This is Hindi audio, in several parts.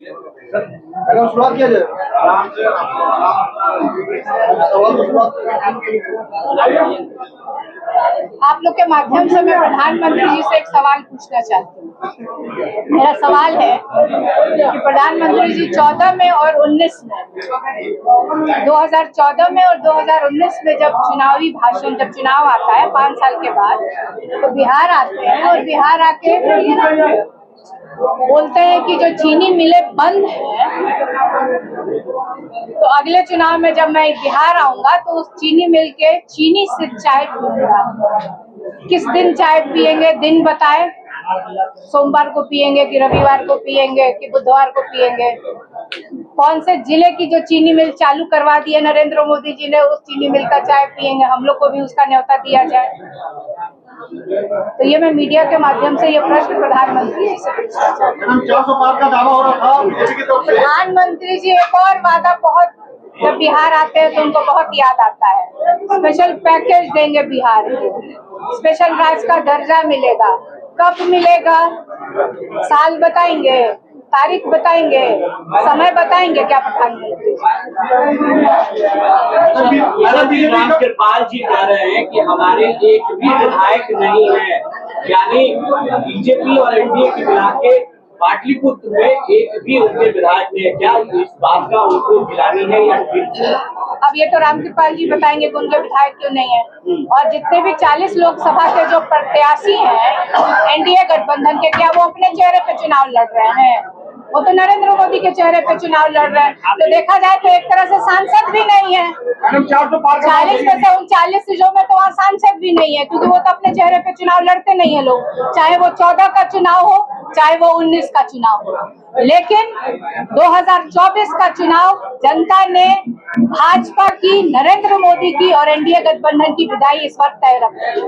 मैडम शुरुआत किया जाए। आप लोग के माध्यम से मैं प्रधानमंत्री जी से एक सवाल पूछना चाहती हूँ। मेरा सवाल है कि प्रधानमंत्री जी 14 में और 19 में 2014 में और 2019 में जब चुनाव आता है 5 साल के बाद, तो बिहार आते हैं और बिहार आके बोलते हैं कि जो चीनी मिलें बंद है, तो अगले चुनाव में जब मैं बिहार आऊंगा तो उस चीनी मिल के चीनी से चाय पीऊंगा। किस दिन चाय पियेंगे, दिन बताए। सोमवार को पियेंगे कि रविवार को पियेंगे कि बुधवार को पियेंगे। कौन से जिले की जो चीनी मिल चालू करवा दी है नरेंद्र मोदी जी ने, उस चीनी मिल का चाय पियेंगे। हम लोग को भी उसका न्योता दिया जाए। तो ये मैं मीडिया के माध्यम से ये प्रश्न प्रधानमंत्री जी से पूछना चाहती हूँ। 400 पार का दावा हो रहा था बीजेपी की तरफ से। प्रधानमंत्री जी एक और वादा, बहुत जब बिहार आते हैं तो उनको बहुत याद आता है। स्पेशल पैकेज देंगे बिहार को, स्पेशल राज्य का दर्जा मिलेगा। कब मिलेगा, साल बताएंगे, तारीख बताएंगे, समय बताएंगे क्या प्रधानमंत्री? राम कृपाल जी कह रहे हैं कि हमारे एक भी विधायक नहीं है, यानी बीजेपी और एनडीए की मिला के पाटलिपुत्र में एक भी उनके विधायक नहीं है। क्या इस बात का उनको गिलानी है या फिर? अब ये तो राम कृपाल जी बताएंगे कि उनके विधायक क्यों नहीं है। और जितने भी 40 लोकसभा के जो प्रत्याशी हैं एनडीए गठबंधन के, क्या वो अपने चेहरे पे चुनाव लड़ रहे हैं? वो तो नरेंद्र मोदी के चेहरे पे चुनाव लड़ रहे हैं। तो देखा जाए तो एक तरह से सांसद भी नहीं है। 40 में से 39 सीटों में तो वहाँ सांसद भी नहीं है, क्योंकि वो तो अपने चेहरे पे चुनाव लड़ते नहीं है लोग, चाहे वो 14 का चुनाव हो चाहे वो 19 का चुनाव हो। लेकिन 2024 का चुनाव जनता ने भाजपा की, नरेंद्र मोदी की और एनडीए गठबंधन की विदाई इस वक्त तय रखी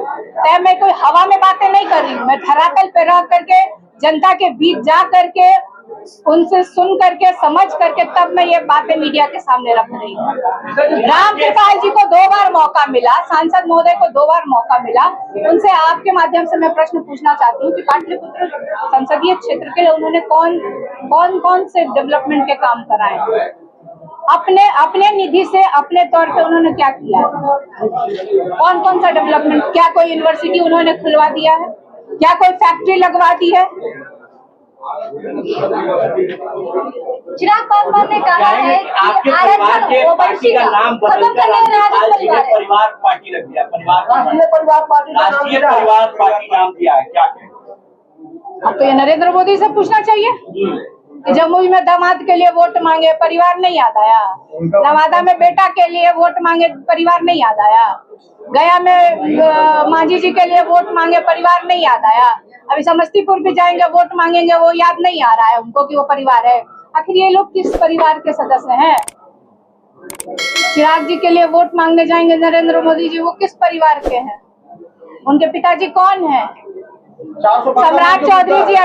है। मैं कोई हवा में बातें नहीं कर रही हूँ, मैं धरातल पे रह करके जनता के बीच जा करके उनसे सुन करके समझ करके तब मैं ये बातें मीडिया के सामने रख रही हूँ। राम कृपाल जी को 2 बार मौका मिला, सांसद महोदय को 2 बार मौका मिला। उनसे आपके माध्यम से मैं प्रश्न पूछना चाहती हूँ कि पाटलिपुत्र संसदीय क्षेत्र के लिए उन्होंने कौन से डेवलपमेंट के काम कराए? अपने निधि से अपने तौर पे उन्होंने क्या किया है? कौन सा डेवलपमेंट? क्या कोई यूनिवर्सिटी उन्होंने खुलवा दिया है? क्या कोई फैक्ट्री लगवा दी है? चिराग पासवान ने कहा है कि आपके परिवार के पार्टी का नाम बदलकर परिवार पार्टी रख दिया, राष्ट्रीय परिवार पार्टी नाम दिया है, क्या कहें? अब तो ये नरेंद्र मोदी से पूछना चाहिए कि जमुई में दामाद के लिए वोट मांगे, परिवार नहीं याद आया। नवादा में बेटा के लिए वोट मांगे, परिवार नहीं याद आया। गया में मांझी जी के लिए वोट मांगे, परिवार नहीं याद आया। अभी समस्तीपुर भी जाएंगे, वोट मांगेंगे, वो याद नहीं आ रहा है उनको कि वो परिवार है। आखिर ये लोग किस परिवार के सदस्य हैं? चिराग जी के लिए वोट मांगने जाएंगे नरेंद्र मोदी जी, वो किस परिवार के हैं? उनके पिताजी कौन है? सम्राट चौधरी जी,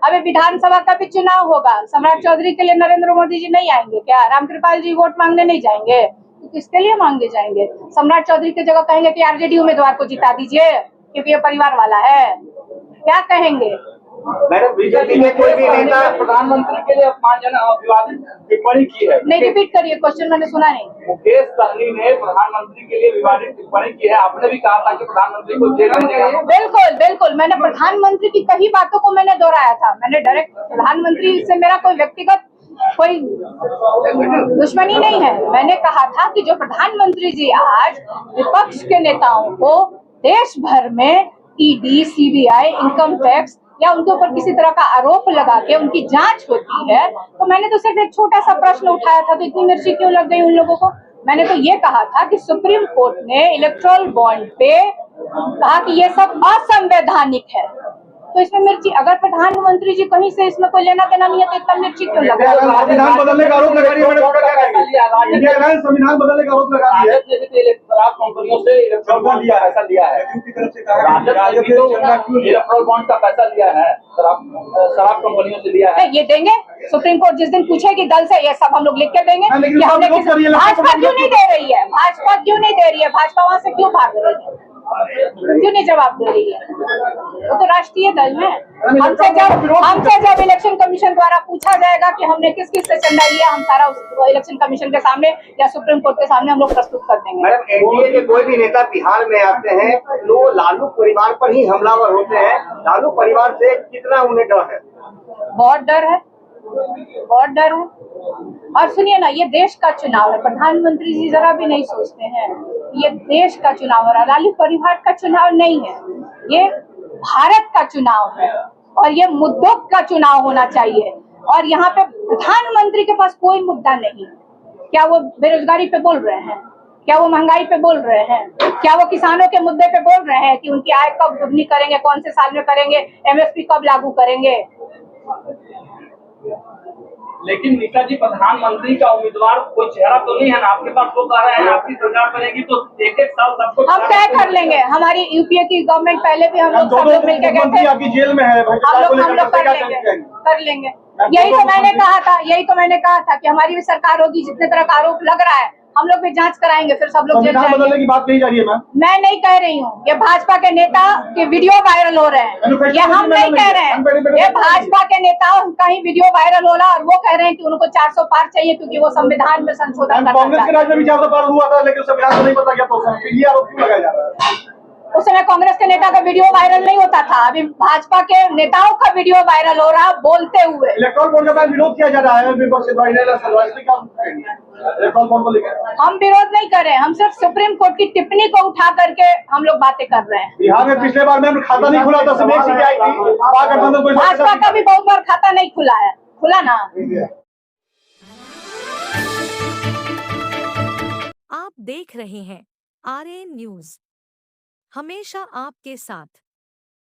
अभी विधानसभा का भी चुनाव होगा, सम्राट चौधरी के लिए नरेंद्र मोदी जी नहीं आएंगे क्या? रामकृपाल जी वोट मांगने नहीं जाएंगे तो किसके लिए मांगे जाएंगे? सम्राट चौधरी की जगह कहेंगे कि आरजेडी उम्मीदवार को जिता दीजिए क्योंकि ये परिवार वाला है, क्या कहेंगे? मैडम, बीजेपी में कोई भी नेता प्रधानमंत्री के लिए अपमानजनक विवादित टिप्पणी की है? नहीं, रिपीट करिए क्वेश्चन, मैंने सुना नहीं। मुकेश सहनी ने प्रधानमंत्री के लिए विवादित टिप्पणी की है, आपने भी कहा था कि प्रधानमंत्री को जेल भेजने का। बिल्कुल, मैंने प्रधानमंत्री की कई बातों को मैंने दोहराया था। मैंने डायरेक्ट प्रधानमंत्री से मेरा कोई व्यक्तिगत कोई दुश्मनी नहीं है। मैंने कहा था कि जो प्रधानमंत्री जी आज विपक्ष के नेताओं को देश भर में ईडी, सीबीआई, इनकम टैक्स या उनके ऊपर किसी तरह का आरोप लगा के उनकी जांच होती है, तो मैंने तो सिर्फ एक छोटा सा प्रश्न उठाया था, तो इतनी मिर्ची क्यों लग गई उन लोगों को? मैंने तो ये कहा था कि सुप्रीम कोर्ट ने इलेक्टोरल बॉन्ड पे कहा कि ये सब असंवैधानिक है, तो इसमें मिर्ची, अगर प्रधानमंत्री जी कहीं से इसमें कोई लेना देना नहीं है तो इतना मिर्ची क्यों लग रहा है? संविधान बदलने का आरोप लगा दिया, संविधान बदलने का आरोप लगा दिया। शराब कंपनियों से पैसा लिया है, इलेक्ट्रल बॉन्ड का पैसा लिया है, शराब कंपनियों से लिया है। ये देंगे? सुप्रीम कोर्ट जिस दिन पूछेगी दल से, ये सब हम लोग लिख के देंगे कि हमने भाजपा क्यों नहीं दे रही है? भाजपा क्यों नहीं दे रही है? भाजपा वहां से क्यों भाग रही है? क्यों नहीं जवाब दे रही है? वो तो राष्ट्रीय दल है। हमसे जब इलेक्शन कमीशन द्वारा पूछा जाएगा कि हमने किस किस से चंदा लिया, हम सारा उस इलेक्शन कमीशन के सामने या सुप्रीम कोर्ट के सामने हम लोग प्रस्तुत कर देंगे। मैडम, एनडीए के कोई भी नेता बिहार में आते हैं तो लालू परिवार पर ही हमलावर होते हैं। लालू परिवार से कितना उन्हें डर है? बहुत डर है, बहुत डर है। और सुनिए ना, ये देश का चुनाव है, प्रधानमंत्री जी जरा भी नहीं सोचते हैं ये देश का चुनाव है, लालू परिवार का चुनाव नहीं है, ये भारत का चुनाव है और ये मुद्दों का चुनाव होना चाहिए। और यहाँ पे प्रधानमंत्री के पास कोई मुद्दा नहीं। क्या वो बेरोजगारी पे बोल रहे हैं? क्या वो महंगाई पे बोल रहे हैं? क्या वो किसानों के मुद्दे पे बोल रहे हैं कि उनकी आय कब दुगनी करेंगे, कौन से साल में करेंगे, एमएसपी कब लागू करेंगे? लेकिन नीता जी, प्रधानमंत्री का उम्मीदवार कोई चेहरा तो नहीं है ना आपके पास? वो कह रहे हैं आपकी सरकार बनेगी तो एक एक साल सबको हम तय कर लेंगे। हमारी यूपीए की गवर्नमेंट पहले भी हम लोग सब लोग मिलकर गए थे, आपकी जेल में है, हम लोग कर लेंगे। यही तो मैंने कहा था कि हमारी भी सरकार होगी, जितने तरह का आरोप लग रहा है हम लोग भी जांच कराएंगे, फिर सब लोग जेल संविधान बदलने जाएंगे। की बात कही जा रही है मैम। मैं नहीं कह रही हूँ, ये भाजपा के नेता के वीडियो वायरल हो रहे हैं, ये हम नहीं कह रहे हैं। ये भाजपा के नेता का ही वीडियो वायरल हो रहा है और वो कह रहे हैं कि उनको 400 पार चाहिए क्योंकि वो संविधान में संशोधन करना कांग्रेस के चाहते हैं। राज में भी 400 पार हुआ था, लेकिन संविधान को नहीं पता क्या, तो ये आरोप क्यों लगाया जा रहा है? उस समय कांग्रेस के नेता का वीडियो वायरल नहीं होता था, अभी भाजपा के नेताओं का वीडियो वायरल हो रहा बोलते हुए। इलेक्ट्रॉल बॉन्ड का विरोध किया जा रहा है विपक्ष द्वारा, इलेक्ट्रॉल बॉन्ड को लेकर हम विरोध नहीं कर रहे हैं, हम सिर्फ सुप्रीम कोर्ट की टिप्पणी को उठा करके हम लोग बातें कर रहे हैं। बिहार में पिछले बार मैम खाता नहीं खुला था, सिर्फ एक सीट आई थी, महागठबंधन कोई भाजपा का भी बहुत बार खाता नहीं खुला है, खुला ना। आप देख रहे हैं आरएन न्यूज, हमेशा आपके साथ।